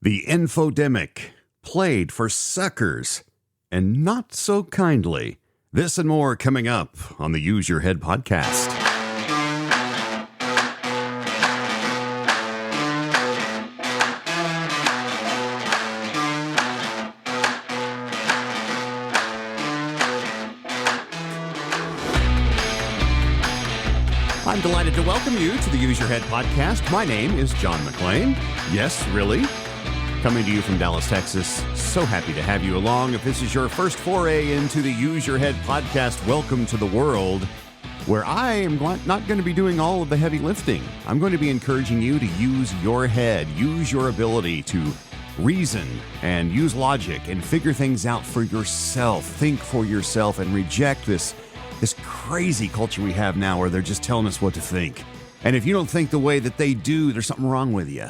The Info-demic, played for suckers, and not so kindly. This and more coming up on the Use Your Head podcast. I'm delighted to welcome you to the Use Your Head podcast. My name is John McClain. Yes, really? Coming to you from Dallas, Texas. So happy to have you along. If this is your first foray into the Use Your Head podcast, welcome to the world where I am not going to be doing all of the heavy lifting. I'm going to be encouraging you to use your head, use your ability to reason and use logic and figure things out for yourself. Think for yourself and reject this crazy culture we have now where they're just telling us what to think. And if you don't think the way that they do, there's something wrong with you.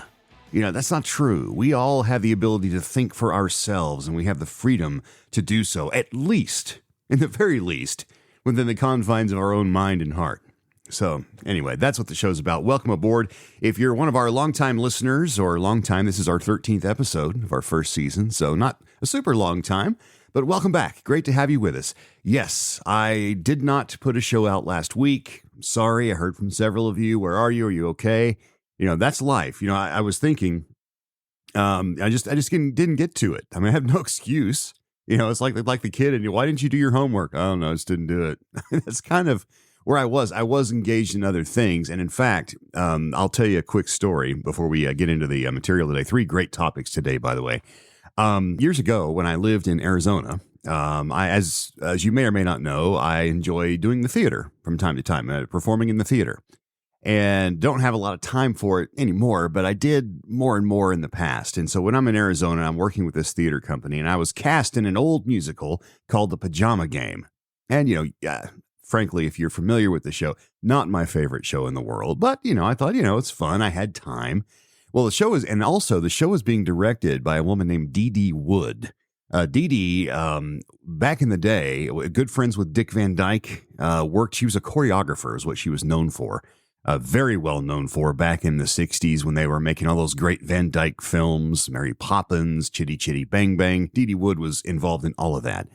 You know, that's not true. We all have the ability to think for ourselves, and we have the freedom to do so, at least, in the very least, within the confines of our own mind and heart. So, anyway, that's what the show's about. Welcome aboard. If you're one of our longtime listeners, this is our 13th episode of our first season, so not a super long time, but welcome back. Great to have you with us. Yes, I did not put a show out last week. Sorry, I heard from several of you. Where are you? Are you okay? You know, that's life. You know, I was thinking, I just didn't get to it. I mean, I have no excuse. You know, it's like the kid, and why didn't you do your homework? I don't know, I just didn't do it. That's kind of where I was. I was engaged in other things. And in fact, I'll tell you a quick story before we get into the material today. 3 great topics today, by the way. Years ago, when I lived in Arizona, as you may or may not know, I enjoy doing the theater from time to time, performing in the theater. And don't have a lot of time for it anymore, but I did more and more in the past. And so when I'm in Arizona, I'm working with this theater company, and I was cast in an old musical called The Pajama Game. And, you know, frankly, if you're familiar with the show, not my favorite show in the world, but, you know, I thought, you know, it's fun. I had time. Well, the show is being directed by a woman named Dee Wood. Dee, back in the day, good friends with Dick Van Dyke, she was a choreographer is what she was known for. Very well known for back in the 60s when they were making all those great Van Dyke films, Mary Poppins, Chitty Chitty Bang Bang. Dee Wood was involved in all of that.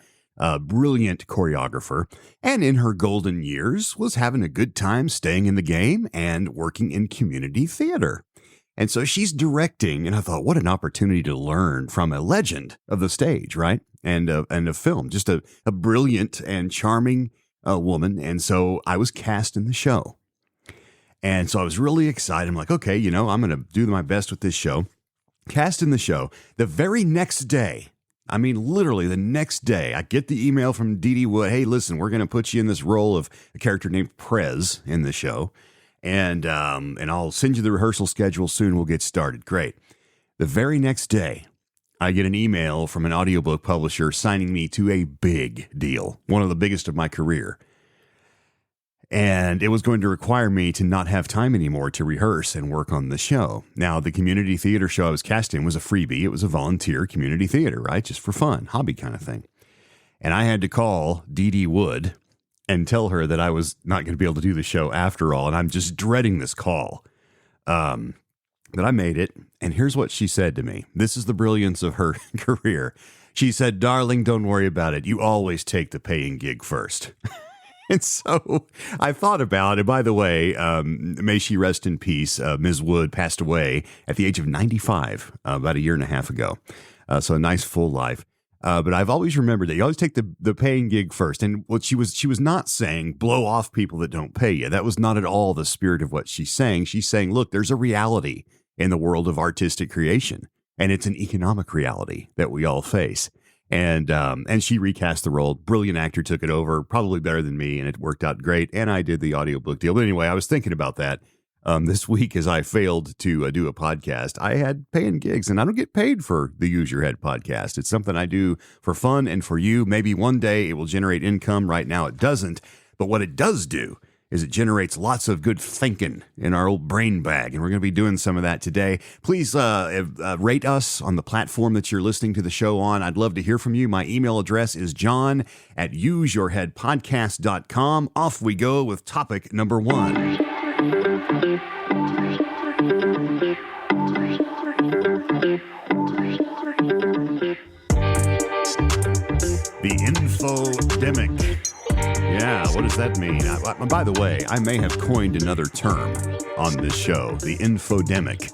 Brilliant choreographer, and in her golden years was having a good time staying in the game and working in community theater. And so she's directing, and I thought, what an opportunity to learn from a legend of the stage, right? And a film, just a brilliant and charming woman. And so I was cast in the show. And so I was really excited. I'm like, okay, you know, I'm going to do my best with this show. Cast in the show. The very next day, I mean, literally the next day, I get the email from Dee Wood. Hey, listen, we're going to put you in this role of a character named Prez in the show. And I'll send you the rehearsal schedule soon. We'll get started. Great. The very next day, I get an email from an audiobook publisher signing me to a big deal, one of the biggest of my career. And it was going to require me to not have time anymore to rehearse and work on the show. Now, the community theater show I was cast in was a freebie. It was a volunteer community theater, right? Just for fun, hobby kind of thing. And I had to call Dee Wood and tell her that I was not going to be able to do the show after all. And I'm just dreading this call. But I made it. And here's what she said to me. This is the brilliance of her career. She said, "Darling, don't worry about it. You always take the paying gig first." And so I thought about it. By the way, may she rest in peace. Ms. Wood passed away at the age of 95 about a year and a half ago. So a nice full life. But I've always remembered that you always take the paying gig first. And what she was not saying, blow off people that don't pay you. That was not at all the spirit of what she's saying. She's saying, look, there's a reality in the world of artistic creation, and it's an economic reality that we all face. And she recast the role. Brilliant actor took it over, probably better than me, and it worked out great. And I did the audiobook deal. But anyway, I was thinking about that this week as I failed to do a podcast. I had paying gigs, and I don't get paid for the Use Your Head podcast. It's something I do for fun and for you. Maybe one day it will generate income. Right now it doesn't. But what it does do is it generates lots of good thinking in our old brain bag, and we're going to be doing some of that today. Please rate us on the platform that you're listening to the show on. I'd love to hear from you. My email address is john@useyourheadpodcast.com. Off we go with topic number 1. that mean? By the way, I may have coined another term on this show, the info-demic.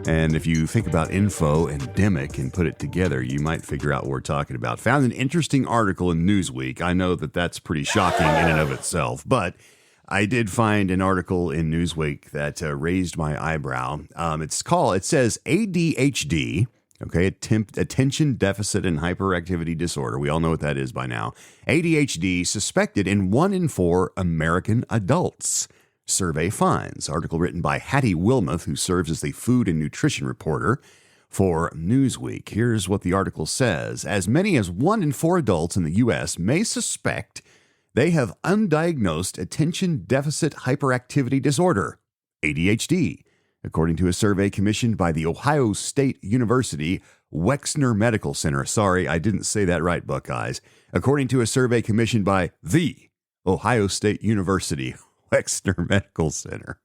And if you think about info and demic and put it together, you might figure out what we're talking about. Found an interesting article in Newsweek. I know that that's pretty shocking in and of itself, but I did find an article in Newsweek that raised my eyebrow. It says ADHD, okay, attention deficit and hyperactivity disorder. We all know what that is by now. ADHD suspected in 1 in 4 American adults. Survey finds. Article written by Hattie Wilmoth, who serves as the food and nutrition reporter for Newsweek. Here's what the article says. As many as 1 in 4 adults in the U.S. may suspect they have undiagnosed attention deficit hyperactivity disorder, ADHD, according to a survey commissioned by the Ohio State University Wexner Medical Center. Sorry, I didn't say that right, Buckeyes. According to a survey commissioned by the Ohio State University Wexner Medical Center.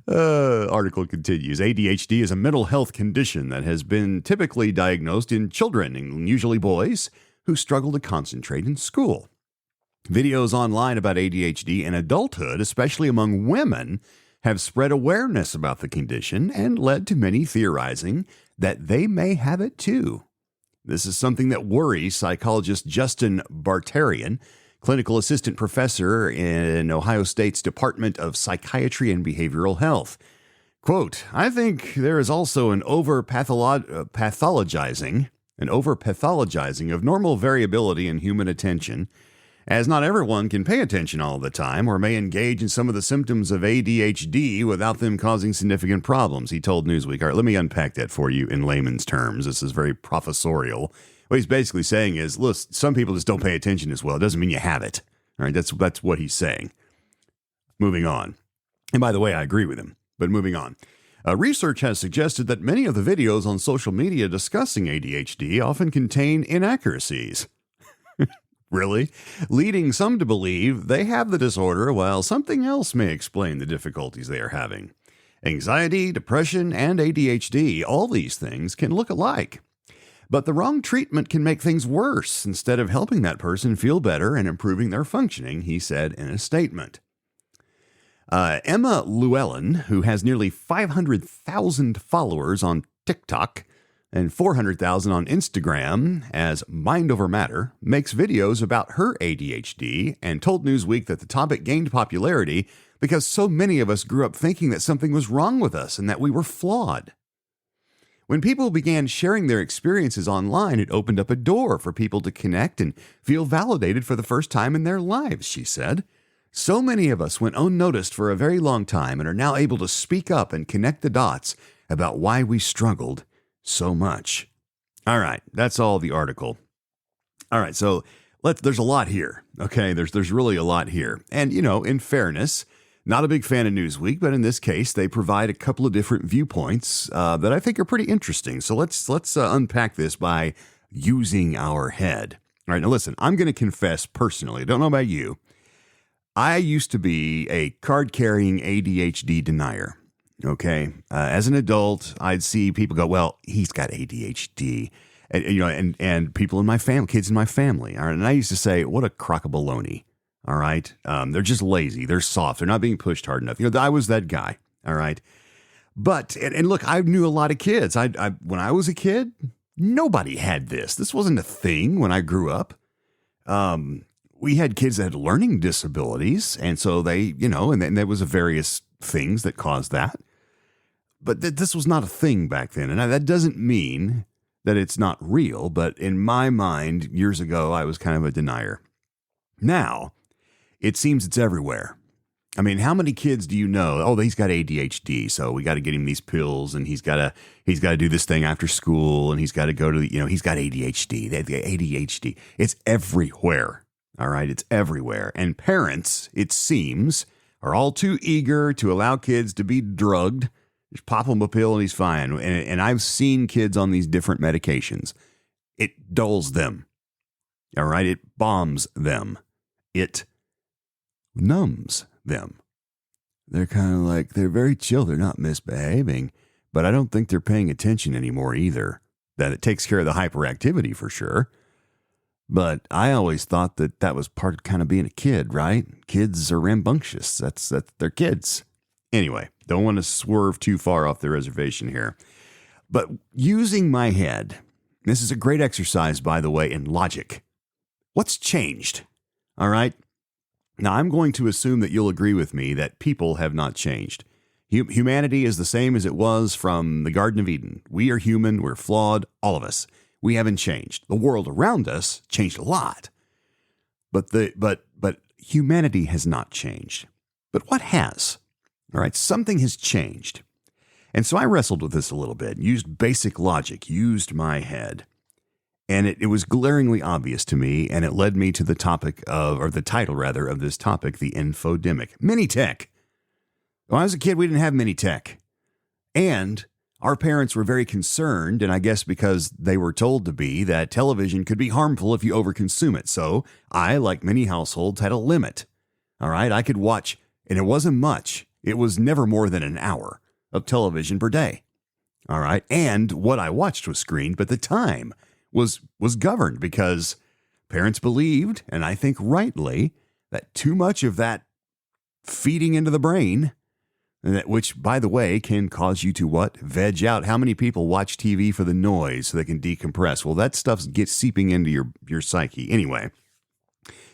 Article continues. ADHD is a mental health condition that has been typically diagnosed in children, and usually boys, who struggle to concentrate in school. Videos online about ADHD in adulthood, especially among women, have spread awareness about the condition and led to many theorizing that they may have it too. This is something that worries psychologist Justin Bartarian, clinical assistant professor in Ohio State's Department of Psychiatry and Behavioral Health. Quote, I think there is also an over-pathologizing of normal variability in human attention, as not everyone can pay attention all the time or may engage in some of the symptoms of ADHD without them causing significant problems, he told Newsweek. All right, let me unpack that for you in layman's terms. This is very professorial. What he's basically saying is, look, some people just don't pay attention as well. It doesn't mean you have it. All right, that's what he's saying. Moving on. And by the way, I agree with him, but moving on. Research has suggested that many of the videos on social media discussing ADHD often contain inaccuracies. Really? Leading some to believe they have the disorder while something else may explain the difficulties they are having. Anxiety, depression, and ADHD, all these things can look alike. But the wrong treatment can make things worse instead of helping that person feel better and improving their functioning, he said in a statement. Emma Llewellyn, who has nearly 500,000 followers on TikTok and 400,000 on Instagram as Mind Over Matter, makes videos about her ADHD and told Newsweek that the topic gained popularity because so many of us grew up thinking that something was wrong with us and that we were flawed. When people began sharing their experiences online, it opened up a door for people to connect and feel validated for the first time in their lives, she said. So many of us went unnoticed for a very long time and are now able to speak up and connect the dots about why we struggled so much. All right, that's all the article. All right, so there's a lot here, okay? There's really a lot here. And, in fairness, not a big fan of Newsweek, but in this case, they provide a couple of different viewpoints that I think are pretty interesting. So let's unpack this by using our head. All right, now listen, I'm going to confess personally, I don't know about you, I used to be a card-carrying ADHD denier, okay? As an adult, I'd see people go, well, he's got ADHD, and people in my family, kids in my family, all right? And I used to say, what a crock of baloney. All right. They're just lazy. They're soft. They're not being pushed hard enough. I was that guy. All right. But, and look, I knew a lot of kids. When I was a kid, nobody had this. This wasn't a thing when I grew up. We had kids that had learning disabilities. And so they, and then there was various things that caused that. But this was not a thing back then. And that doesn't mean that it's not real. But in my mind, years ago, I was kind of a denier. Now, it seems it's everywhere. I mean, how many kids do you know? Oh, he's got ADHD, so we got to get him these pills, and he's got to do this thing after school, and he's got to go to he's got ADHD. The ADHD. It's everywhere. All right, it's everywhere. And parents, it seems, are all too eager to allow kids to be drugged. Just pop him a pill and he's fine. And I've seen kids on these different medications. It dulls them. All right, it bombs them. It numbs them. They're kind of like, they're very chill. They're not misbehaving, but I don't think they're paying attention anymore either. That it takes care of the hyperactivity for sure. But I always thought that that was part of kind of being a kid, right? Kids are rambunctious. That's they're kids. Anyway, don't want to swerve too far off the reservation here. But using my head, this is a great exercise, by the way, in logic. What's changed? All right. Now, I'm going to assume that you'll agree with me that people have not changed. Humanity is the same as it was from the Garden of Eden. We are human. We're flawed. All of us. We haven't changed. The world around us changed a lot. But humanity has not changed. But what has? All right. Something has changed. And so I wrestled with this a little bit, used basic logic, used my head. And it was glaringly obvious to me, and it led me to the topic of, or the title rather, of this topic, the Info-demic. Mini-tech. When I was a kid, we didn't have mini-tech. And our parents were very concerned, and I guess because they were told to be, that television could be harmful if you overconsume it. So I, like many households, had a limit. All right, I could watch, and it wasn't much. It was never more than an hour of television per day. All right, and what I watched was screened, but the time was governed because parents believed, and I think rightly, that too much of that feeding into the brain, which, by the way, can cause you to what? Veg out. How many people watch TV for the noise so they can decompress? Well, that stuff gets seeping into your psyche. Anyway,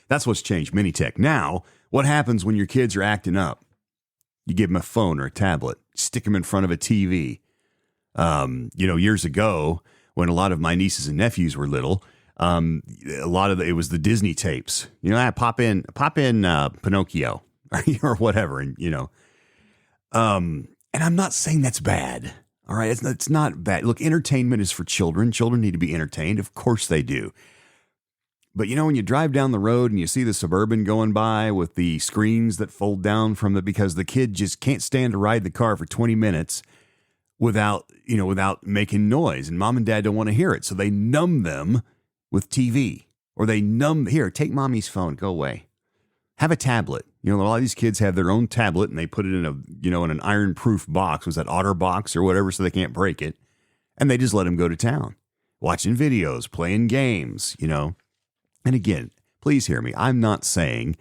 that's what's changed Minitech. Now, what happens when your kids are acting up? You give them a phone or a tablet, stick them in front of a TV. Years ago, when a lot of my nieces and nephews were little, it was the Disney tapes. Pop in Pinocchio or whatever, and and I'm not saying that's bad. All right, it's not bad. Look, entertainment is for children. Children need to be entertained. Of course they do. But when you drive down the road and you see the Suburban going by with the screens that fold down from it because the kid just can't stand to ride the car for 20 minutes without making noise, and mom and dad don't want to hear it. So they numb them with TV, or here, take mommy's phone, go away. Have a tablet. A lot of these kids have their own tablet and they put it in an iron-proof box. Was that OtterBox or whatever, so they can't break it. And they just let them go to town, watching videos, playing games, And again, please hear me. I'm not saying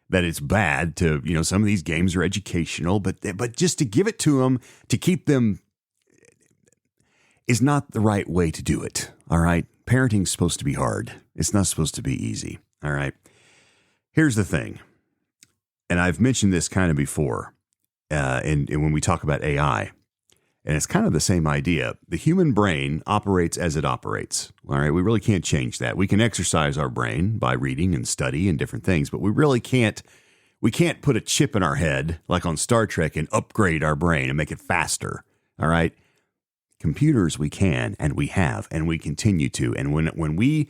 that it's bad to, some of these games are educational, but just to give it to them, to keep them, is not the right way to do it. All right. Parenting's supposed to be hard. It's not supposed to be easy. All right. Here's the thing. And I've mentioned this kind of before, and when we talk about AI, and it's kind of the same idea. The human brain operates as it operates. All right. We really can't change that. We can exercise our brain by reading and study and different things, but we really can't. We can't put a chip in our head like on Star Trek and upgrade our brain and make it faster. All right. Computers we can, and we have, and we continue to. And when we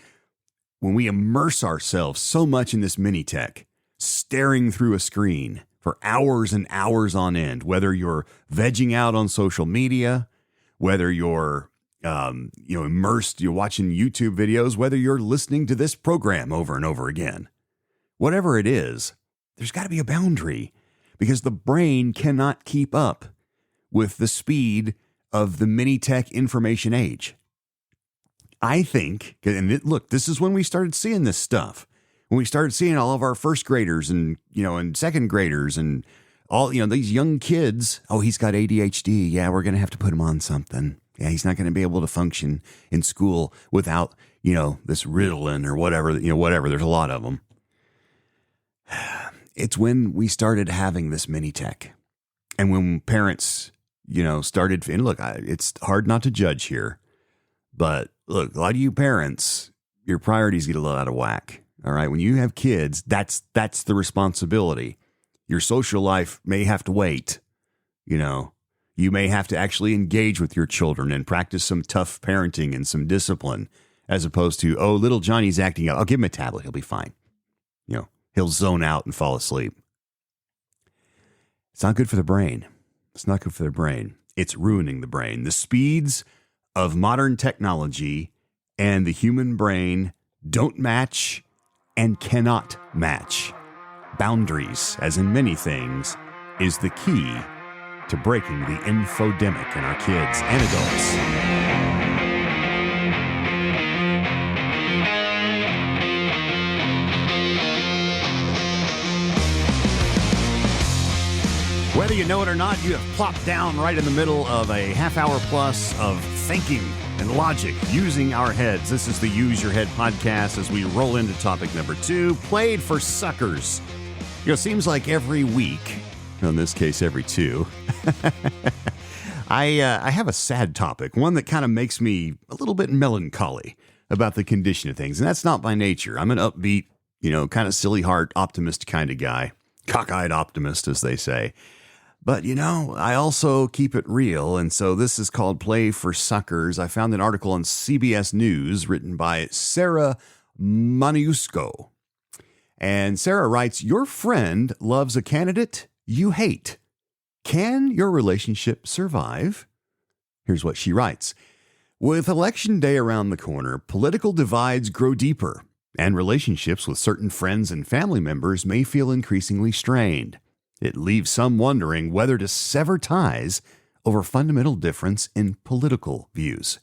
immerse ourselves so much in this mini tech, staring through a screen for hours and hours on end, whether you're vegging out on social media, whether you're immersed, you're watching YouTube videos, whether you're listening to this program over and over again, whatever it is, there's got to be a boundary, because the brain cannot keep up with the speed of the mini tech information age. I think, and look, this is when we started seeing this stuff. When we started seeing all of our first graders and second graders and all, these young kids, oh, he's got ADHD. Yeah, we're going to have to put him on something. Yeah, he's not going to be able to function in school without, this Ritalin or whatever, whatever. There's a lot of them. It's when we started having this mini tech, and when parents, started, and look, it's hard not to judge here, but look, a lot of you parents, your priorities get a little out of whack. All right. When you have kids, that's the responsibility. Your social life may have to wait. You may have to actually engage with your children and practice some tough parenting and some discipline, as opposed to, oh, little Johnny's acting out. I'll give him a tablet. He'll be fine. He'll zone out and fall asleep. It's not good for the brain. It's not good for the brain. It's ruining the brain. The speeds of modern technology and the human brain don't match and cannot match. Boundaries, as in many things, is the key to breaking the infodemic in our kids and adults. you know it or not, you have plopped down right in the middle of a half hour plus of thinking and logic using our heads. This is the Use Your Head podcast as we roll into topic number 2, played for suckers. You know, it seems like every week, in this case every 2, I have a sad topic, one that kind of makes me a little bit melancholy about the condition of things. And that's not by nature. I'm an upbeat, kind of silly heart, optimist kind of guy. Cockeyed optimist, as they say. But, I also keep it real, and so this is called Play for Suckers. I found an article on CBS News written by Sarah Maniusko. And Sarah writes, "Your friend loves a candidate you hate. Can your relationship survive?" Here's what she writes. "With Election Day around the corner, political divides grow deeper, and relationships with certain friends and family members may feel increasingly strained. It leaves some wondering whether to sever ties over fundamental difference in political views.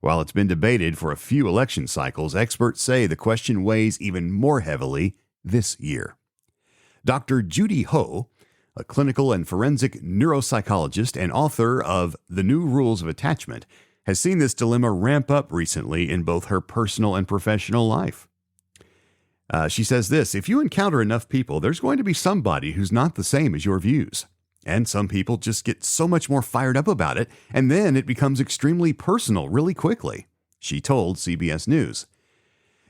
While it's been debated for a few election cycles, experts say the question weighs even more heavily this year." Dr. Judy Ho, a clinical and forensic neuropsychologist and author of The New Rules of Attachment, has seen this dilemma ramp up recently in both her personal and professional life. She says this: "If you encounter enough people, there's going to be somebody who's not the same as your views. And some people just get so much more fired up about it, and then it becomes extremely personal really quickly," she told CBS News.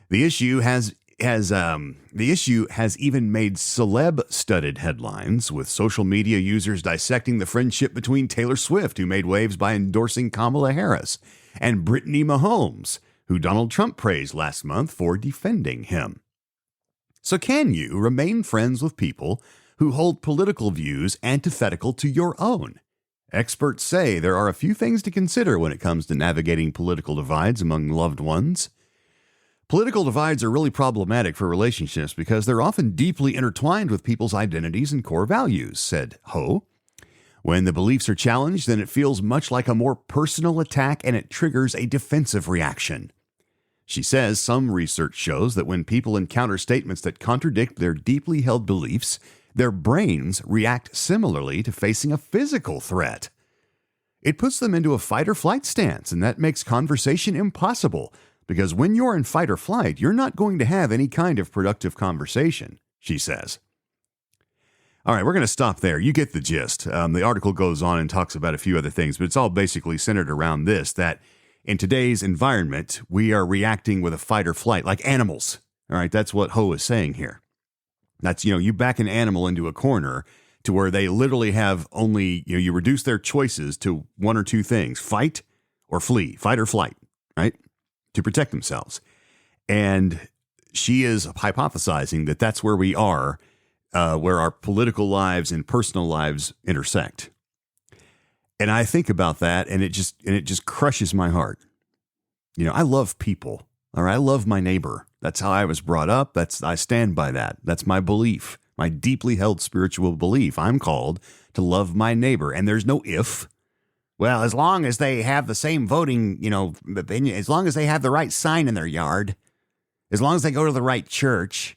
The issue has even made celeb-studded headlines, with social media users dissecting the friendship between Taylor Swift, who made waves by endorsing Kamala Harris, and Brittany Mahomes, who Donald Trump praised last month for defending him. So can you remain friends with people who hold political views antithetical to your own? Experts say there are a few things to consider when it comes to navigating political divides among loved ones. Political divides are really problematic for relationships because they're often deeply intertwined with people's identities and core values, said Ho. When the beliefs are challenged, then it feels much like a more personal attack and it triggers a defensive reaction. She says some research shows that when people encounter statements that contradict their deeply held beliefs, their brains react similarly to facing a physical threat. It puts them into a fight or flight stance, and that makes conversation impossible because when you're in fight or flight, you're not going to have any kind of productive conversation, she says. All right, we're going to stop there. You get the gist. The article goes on and talks about a few other things, but it's all basically centered around this, that in today's environment, we are reacting with a fight or flight like animals. All right, that's what Ho is saying here. That's, you back an animal into a corner to where they literally have only, you reduce their choices to one or two things, fight or flee, fight or flight, right, to protect themselves. And she is hypothesizing that that's where we are, where our political lives and personal lives intersect. And I think about that, and it just crushes my heart. I love people. All right, I love my neighbor. That's how I was brought up. I stand by that. That's my belief, my deeply held spiritual belief. I'm called to love my neighbor, and there's no if. Well, as long as they have the same voting, opinion, as long as they have the right sign in their yard, as long as they go to the right church,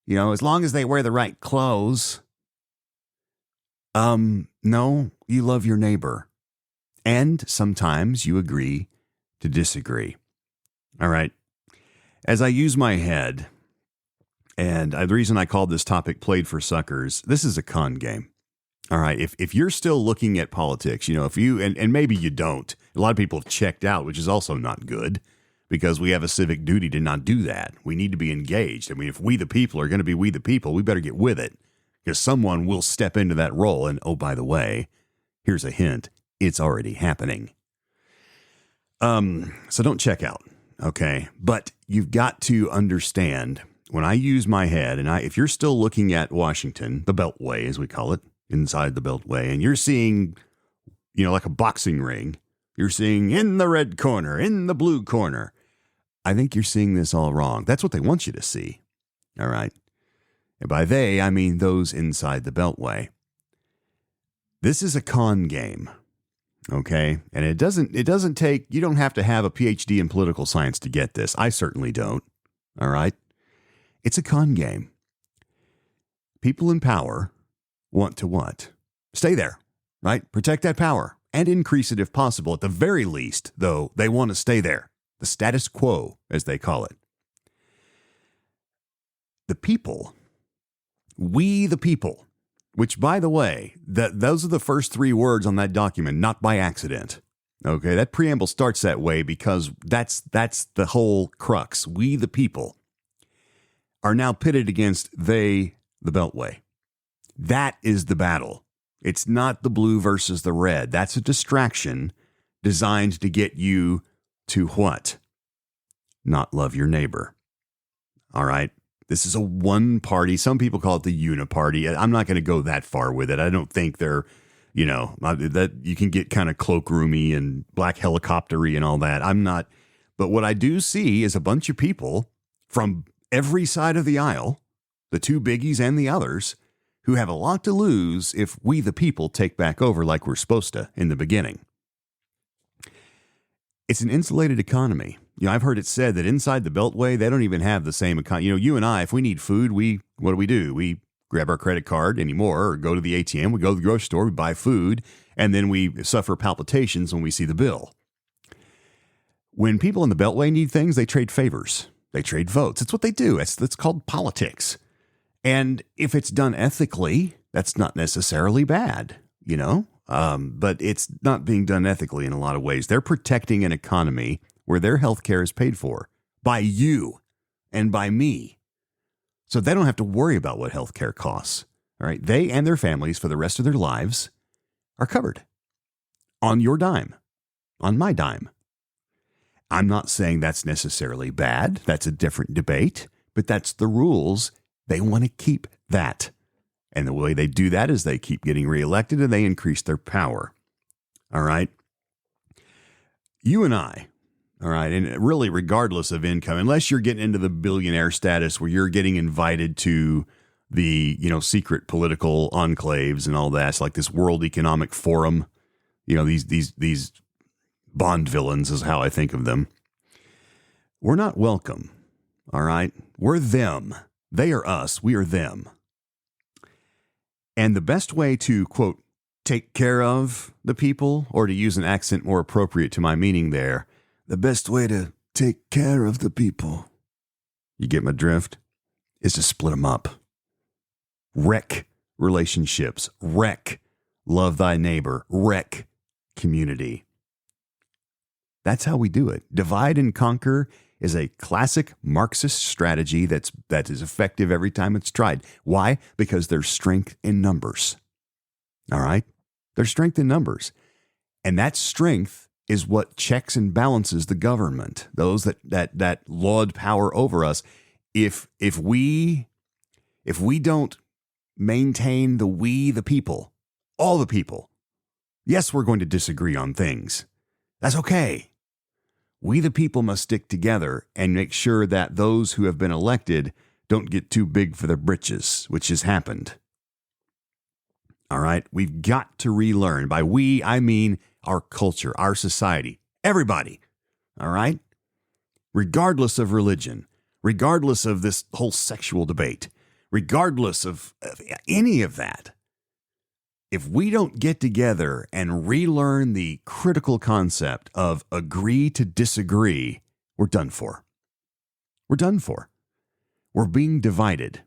as long as they wear the right clothes. No, you love your neighbor. And sometimes you agree to disagree. All right. As I use my head, and the reason I called this topic Played for Suckers, this is a con game. All right. If you're still looking at politics, if you, and maybe you don't, a lot of people have checked out, which is also not good because we have a civic duty to not do that. We need to be engaged. I mean, if we the people are going to be we the people, we better get with it. Because someone will step into that role. And, oh, by the way, here's a hint. It's already happening. So don't check out, okay? But you've got to understand, when I use my head, and if you're still looking at Washington, the Beltway, as we call it, inside the Beltway, and you're seeing, like a boxing ring, you're seeing in the red corner, in the blue corner, I think you're seeing this all wrong. That's what they want you to see, all right? And by they, I mean those inside the Beltway. This is a con game, okay? And it doesn't take, you don't have to have a PhD in political science to get this. I certainly don't, all right? It's a con game. People in power want to what? Stay there, right? Protect that power and increase it if possible. At the very least, though, they want to stay there. The status quo, as they call it. The people, we the people, which, by the way, those are the first three words on that document, not by accident. Okay, that preamble starts that way because that's the whole crux. We the people are now pitted against they, the Beltway. That is the battle. It's not the blue versus the red. That's a distraction designed to get you to what? Not love your neighbor. All right. This is a one party. Some people call it the uniparty. I'm not going to go that far with it. I don't think they're, that you can get kind of cloakroomy and black helicoptery and all that. I'm not. But what I do see is a bunch of people from every side of the aisle, the two biggies and the others, who have a lot to lose if we the people take back over like we're supposed to in the beginning. It's an insulated economy. I've heard it said that inside the Beltway, they don't even have the same economy. You and I, if we need food, what do? We grab our credit card anymore or go to the ATM. We go to the grocery store, we buy food, and then we suffer palpitations when we see the bill. When people in the Beltway need things, they trade favors. They trade votes. It's what they do. It's called politics. And if it's done ethically, that's not necessarily bad, but it's not being done ethically in a lot of ways. They're protecting an economy where their health care is paid for by you and by me. So they don't have to worry about what health care costs. All right. They and their families for the rest of their lives are covered on your dime, on my dime. I'm not saying that's necessarily bad. That's a different debate, but that's the rules. They want to keep that. And the way they do that is they keep getting reelected and they increase their power. All right. You and I, all right, and really regardless of income, unless you're getting into the billionaire status where you're getting invited to the, secret political enclaves and all that, it's like this World Economic Forum, these Bond villains is how I think of them. We're not welcome. All right. We're them. They are us. We are them. And the best way to, quote, take care of the people, or to use an accent more appropriate to my meaning there, the best way to take care of the people, you get my drift, is to split them up. Wreck relationships. Wreck love thy neighbor. Wreck community. That's how we do it. Divide and conquer is a classic Marxist strategy that is effective every time it's tried. Why? Because there's strength in numbers. All right? There's strength in numbers. And that strength is what checks and balances the government, those that laud power over us. If we don't maintain the people, all the people, yes, we're going to disagree on things. That's okay. We the people must stick together and make sure that those who have been elected don't get too big for their britches, which has happened. All right. We've got to relearn. By we, I mean our culture, our society, everybody. All right. Regardless of religion, regardless of this whole sexual debate, regardless of any of that. If we don't get together and relearn the critical concept of agree to disagree, we're done for. We're done for. We're being divided.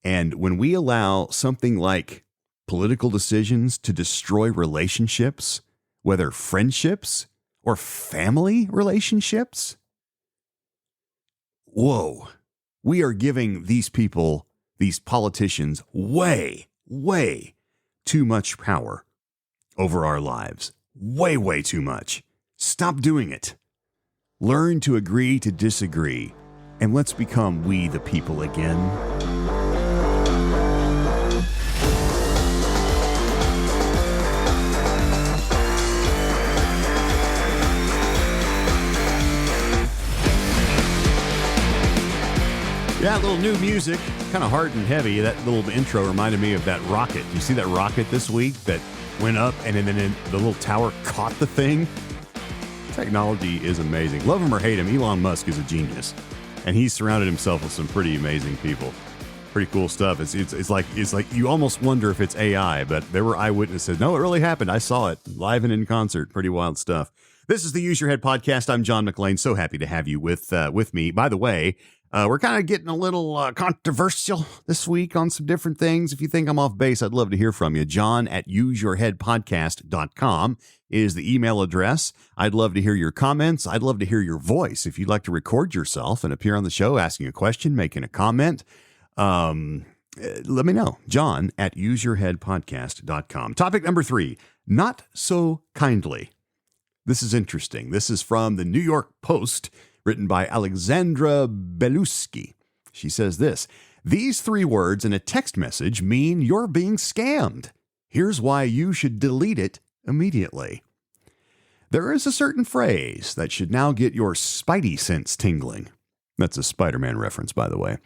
And when we allow something like political decisions to destroy relationships, whether friendships or family relationships, whoa, we are giving these people, these politicians, way too much power over our lives. Way too much. Stop doing it. Learn to agree to disagree, and let's become we the people again. Yeah, a little new music, kind of hard and heavy. That little intro reminded me of that rocket. You see that rocket this week that went up and then the little tower caught the thing? Technology is amazing. Love him or hate him, Elon Musk is a genius. And he's surrounded himself with some pretty amazing people. Pretty cool stuff. It's like you almost wonder if it's AI, but there were eyewitnesses. No, it really happened. I saw it live and in concert. Pretty wild stuff. This is the Use Your Head podcast. I'm John McLean. So happy to have you with me. By the way, we're kind of getting a little controversial this week on some different things. If you think I'm off base, I'd love to hear from you. John at useyourheadpodcast.com is the email address. I'd love to hear your comments. I'd love to hear your voice. If you'd like to record yourself and appear on the show, asking a question, making a comment, let me know. John at useyourheadpodcast.com. Topic number 3, not so kindly. This is interesting. This is from the New York Post, written by Alexandra Belusky. She says this: these 3 words in a text message mean you're being scammed. Here's why you should delete it immediately. There is a certain phrase that should now get your spidey sense tingling. That's a Spider-Man reference, by the way.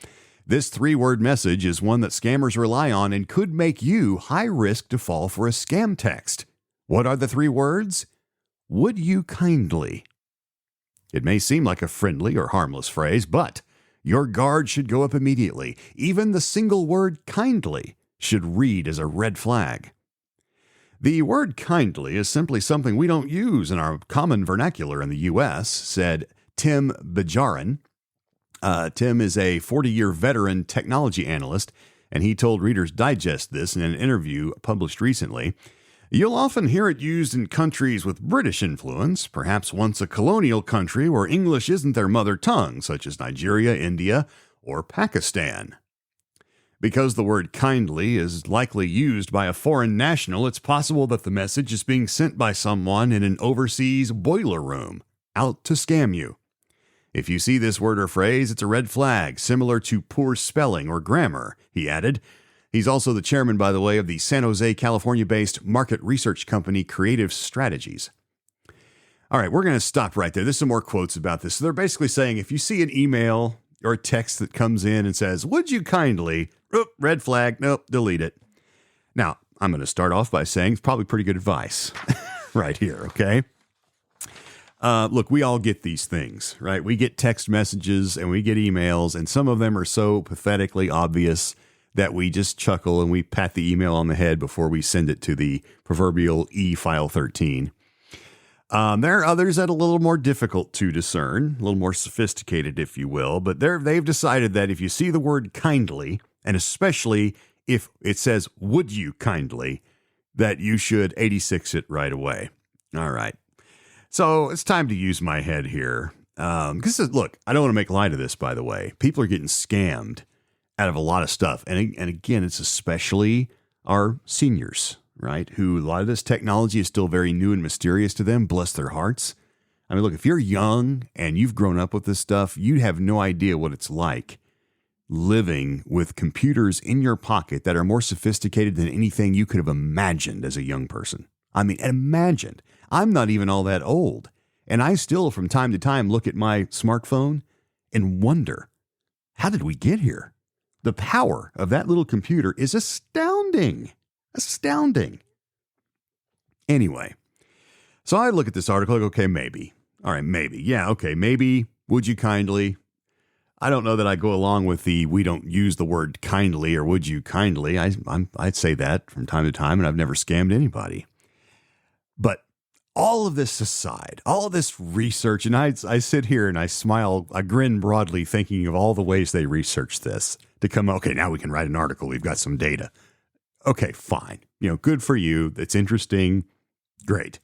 This 3-word message is one that scammers rely on and could make you high risk to fall for a scam text. What are the 3 words? Would you kindly? It may seem like a friendly or harmless phrase, but your guard should go up immediately. Even the single word kindly should read as a red flag. The word kindly is simply something we don't use in our common vernacular in the U.S., said Tim Bajarin. Tim is a 40-year veteran technology analyst, and he told Reader's Digest this in an interview published recently. You'll often hear it used in countries with British influence, perhaps once a colonial country where English isn't their mother tongue, such as Nigeria, India, or Pakistan. Because the word kindly is likely used by a foreign national, it's possible that the message is being sent by someone in an overseas boiler room, out to scam you. If you see this word or phrase, it's a red flag, similar to poor spelling or grammar, he added. He's also the chairman, by the way, of the San Jose, California-based market research company Creative Strategies. All right, we're going to stop right there. There's some more quotes about this. So they're basically saying if you see an email or a text that comes in and says, would you kindly, red flag, nope, delete it. Now, I'm going to start off by saying it's probably pretty good advice right here, okay? Look, we all get these things, right? We get text messages and we get emails, and some of them are so pathetically obvious that we just chuckle and we pat the email on the head before we send it to the proverbial e-file 13. There are others that are a little more difficult to discern, a little more sophisticated, if you will, but they've decided that if you see the word kindly, and especially if it says, would you kindly, that you should 86 it right away. All right. So it's time to use my head here. Look, I don't want to make light of this, by the way. People are getting scammed out of a lot of stuff. And again, it's especially our seniors, right? Who a lot of this technology is still very new and mysterious to them. Bless their hearts. I mean, look, if you're young and you've grown up with this stuff, you have no idea what it's like living with computers in your pocket that are more sophisticated than anything you could have imagined as a young person. I mean, imagined. I'm not even all that old, and I still, from time to time, look at my smartphone and wonder, how did we get here? The power of that little computer is astounding. Astounding. Anyway, so I look at this article, like, okay, maybe. All right, maybe. Yeah, okay, maybe. Would you kindly? I don't know that I go along with the we don't use the word kindly or would you kindly. I'd say that from time to time, and I've never scammed anybody. But all of this aside, all of this research, and I sit here and I smile, I grin broadly thinking of all the ways they researched this to come, okay, now we can write an article. We've got some data. Okay, fine. Good for you. It's interesting. Great.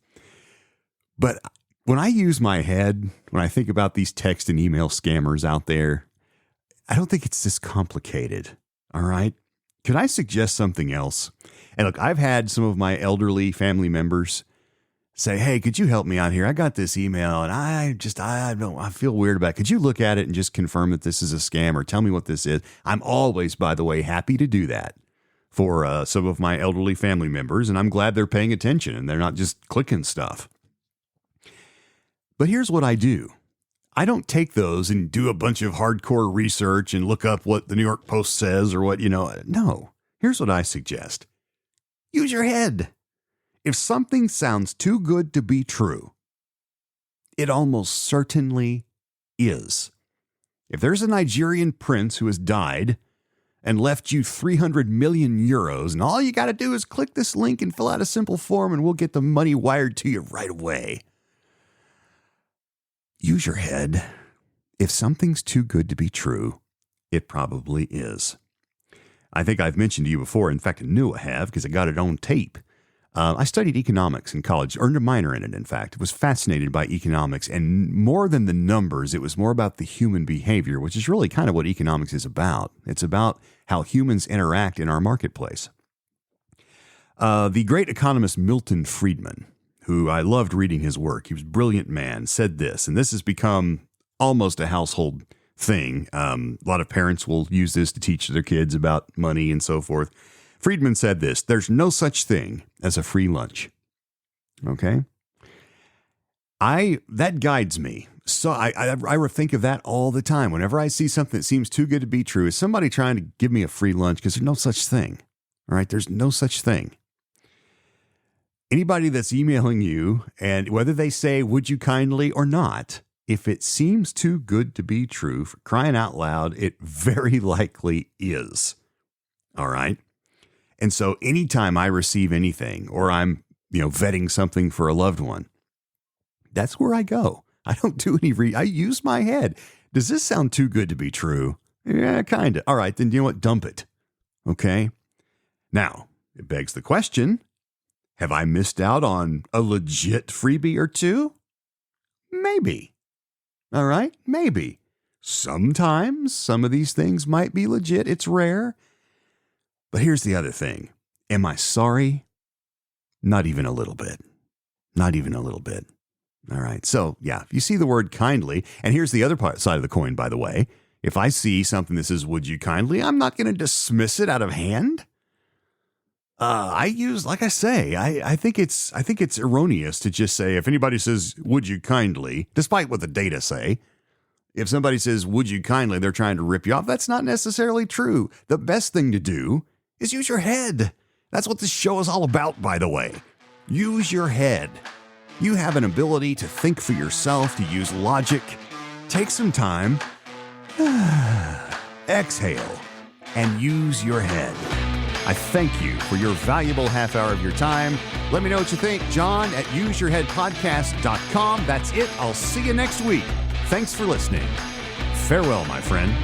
But when I use my head, when I think about these text and email scammers out there, I don't think it's this complicated. All right. Could I suggest something else? And look, I've had some of my elderly family members say, hey, could you help me out here? I got this email and I feel weird about it. Could you look at it and just confirm that this is a scam or tell me what this is? I'm always, by the way, happy to do that for some of my elderly family members. And I'm glad they're paying attention and they're not just clicking stuff. But here's what I do. I don't take those and do a bunch of hardcore research and look up what the New York Post says or what, no. Here's what I suggest. Use your head. If something sounds too good to be true, it almost certainly is. If there's a Nigerian prince who has died and left you 300 million euros, and all you got to do is click this link and fill out a simple form, and we'll get the money wired to you right away. Use your head. If something's too good to be true, it probably is. I think I've mentioned to you before, in fact, I knew I have because I got it on tape. I studied economics in college, earned a minor in it, in fact. Was fascinated by economics, and more than the numbers, it was more about the human behavior, which is really kind of what economics is about. It's about how humans interact in our marketplace. The great economist Milton Friedman, who I loved reading his work, he was a brilliant man, said this, and this has become almost a household thing. A lot of parents will use this to teach their kids about money and so forth. Friedman said this: there's no such thing as a free lunch. Okay? That guides me. So I think of that all the time. Whenever I see something that seems too good to be true, is somebody trying to give me a free lunch? Because there's no such thing. All right? There's no such thing. Anybody that's emailing you, and whether they say, would you kindly or not, if it seems too good to be true, for crying out loud, it very likely is. All right? And so anytime I receive anything, or I'm, vetting something for a loved one, that's where I go. I don't do any I use my head. Does this sound too good to be true? Yeah, kind of. All right, then you know what? Dump it. Okay? Now, it begs the question, have I missed out on a legit freebie or two? Maybe. All right? Maybe. Sometimes some of these things might be legit. It's rare. But here's the other thing. Am I sorry? Not even a little bit. Not even a little bit. All right. So, yeah, if you see the word kindly, and here's the other side of the coin, by the way. If I see something that says, would you kindly, I'm not going to dismiss it out of hand. I think it's erroneous to just say, if anybody says, would you kindly, despite what the data say, if somebody says, would you kindly, they're trying to rip you off. That's not necessarily true. The best thing to do is use your head. That's what this show is all about, by the way. Use your head. You have an ability to think for yourself, to use logic. Take some time, exhale, and use your head. I thank you for your valuable half hour of your time. Let me know what you think. John at useyourheadpodcast.com. That's it. I'll see you next week. Thanks for listening. Farewell, my friend.